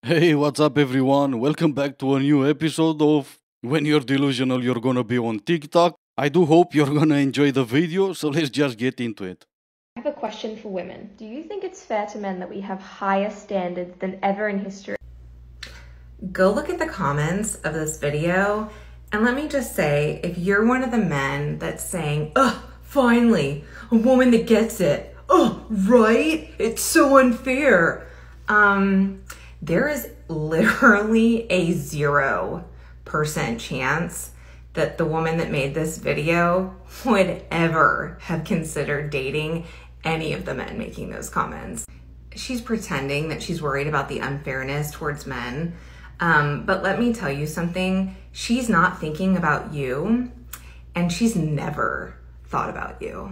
Hey, what's up, everyone? Welcome back to a new episode of When You're Delusional, You're Gonna Be on TikTok. I do hope you're gonna enjoy the video, so let's just get into it. I have a question for women. Do you think it's fair to men that we have higher standards than ever in history? Go look at the comments of this video, and let me just say, if you're one of the men that's saying, "Ugh, finally, a woman that gets it. Oh, right? It's so unfair." There is literally a 0% chance that the woman that made this video would ever have considered dating any of the men making those comments. She's pretending that she's worried about the unfairness towards men. But let me tell you something, she's not thinking about you, and she's never thought about you.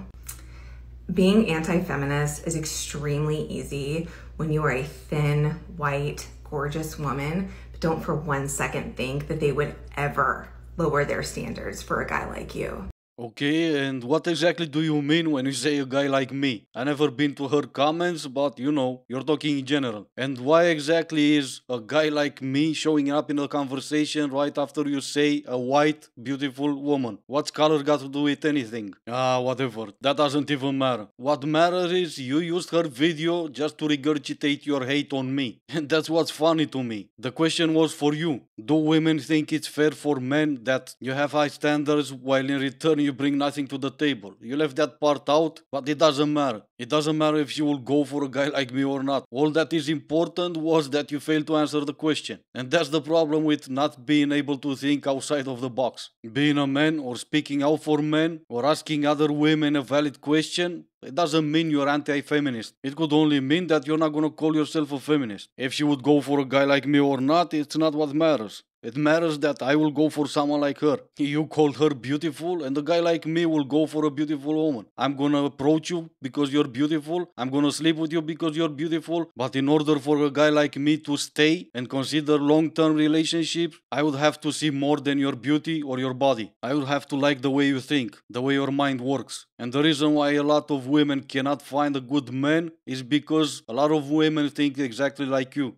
Being anti-feminist is extremely easy when you are a thin, white, gorgeous woman, but don't for 1 second think that they would ever lower their standards for a guy like you. Okay, and what exactly do you mean when you say a guy like me? I never been to her comments, but you're talking in general. And why exactly is a guy like me showing up in a conversation right after you say a white, beautiful woman? What's color got to do with anything? Whatever. That doesn't even matter. What matters is you used her video just to regurgitate your hate on me. And that's what's funny to me. The question was for you. Do women think it's fair for men that you have high standards while in return you bring nothing to the table? You left that part out, but it doesn't matter. It doesn't matter if you will go for a guy like me or not. All that is important was that you failed to answer the question. And that's the problem with not being able to think outside of the box. Being a man or speaking out for men or asking other women a valid question, it doesn't mean you're anti-feminist. It could only mean that you're not gonna call yourself a feminist. If she would go for a guy like me or not, it's not what matters. It matters that I will go for someone like her. You called her beautiful, and a guy like me will go for a beautiful woman. I'm gonna approach you because you're beautiful. I'm gonna sleep with you because you're beautiful. But in order for a guy like me to stay and consider long-term relationships, I would have to see more than your beauty or your body. I would have to like the way you think, the way your mind works. And the reason why a lot of women cannot find a good man is because a lot of women think exactly like you.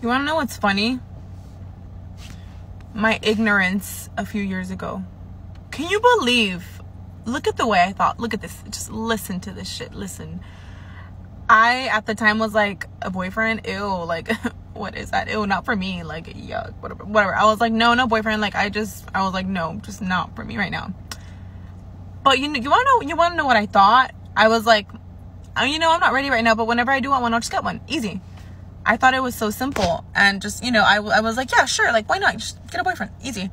You wanna know what's funny? My ignorance a few years ago. Can you believe? Look at the way I thought. Look at this. Just listen to this shit. Listen. I, at the time, was like, a boyfriend? Ew. Like, what is that? Ew, not for me. Like, yuck. Whatever. I was like, no boyfriend. Like, I was like, no, just not for me right now. But you wanna know what I thought? I was like, I'm not ready right now, but whenever I do want one, I'll just get one. Easy. I thought it was so simple, and just, I was like, yeah, sure, like, why not? Just get a boyfriend. Easy.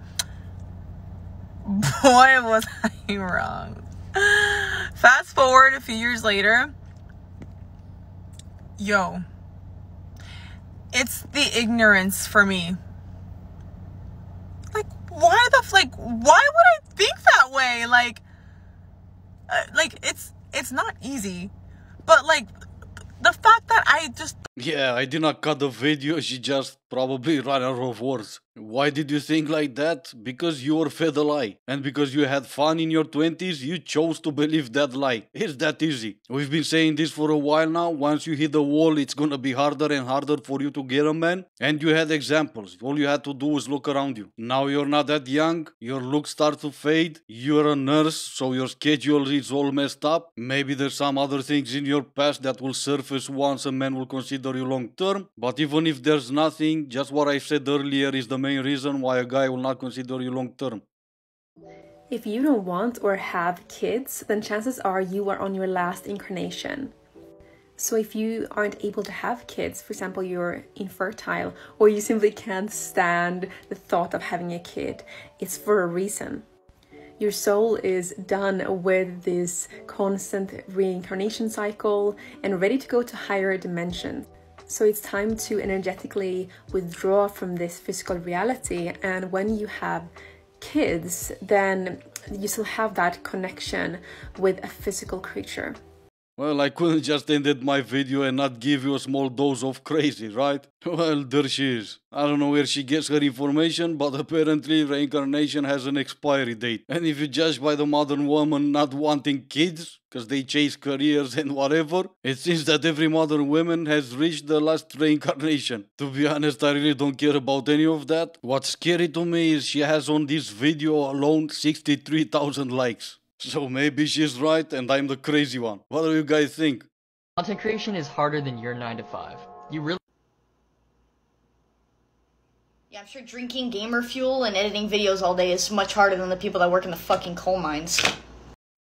Boy, was I wrong. Fast forward a few years later. Yo. It's the ignorance for me. Like, why would I think that way? Like, it's not easy. But, like, the fact that Yeah, I did not cut the video, she just probably ran out of words. Why did you think like that? Because you were fed a lie. And because you had fun in your 20s, you chose to believe that lie. It's that easy. We've been saying this for a while now. Once you hit the wall, it's gonna be harder and harder for you to get a man. And you had examples. All you had to do was look around you. Now you're not that young. Your looks start to fade. You're a nurse, so your schedule is all messed up. Maybe there's some other things in your past that will surface once a man will consider you long term. But even if there's nothing, just what I said earlier is the main reason why a guy will not consider you long term. If you don't want or have kids, then chances are you are on your last incarnation. So if you aren't able to have kids, for example, you're infertile, or you simply can't stand the thought of having a kid, it's for a reason. Your soul is done with this constant reincarnation cycle and ready to go to higher dimensions. So it's time to energetically withdraw from this physical reality. And when you have kids, then you still have that connection with a physical creature. Well, I couldn't just ended my video and not give you a small dose of crazy, right? Well, there she is. I don't know where she gets her information, but apparently reincarnation has an expiry date. And if you judge by the modern woman not wanting kids, because they chase careers and whatever, it seems that every modern woman has reached the last reincarnation. To be honest, I really don't care about any of that. What's scary to me is she has on this video alone 63,000 likes. So maybe she's right and I'm the crazy one. What do you guys think? Content creation is harder than your 9 to 5. You really Yeah, I'm sure drinking gamer fuel and editing videos all day is much harder than the people that work in the fucking coal mines.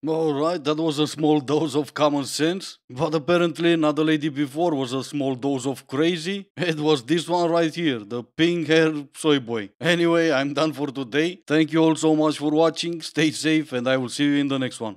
Alright, that was a small dose of common sense. But apparently another lady before was a small dose of crazy. It was this one right here, the pink hair soy boy. Anyway, I'm done for today. Thank you all so much for watching. Stay safe and I will see you in the next one.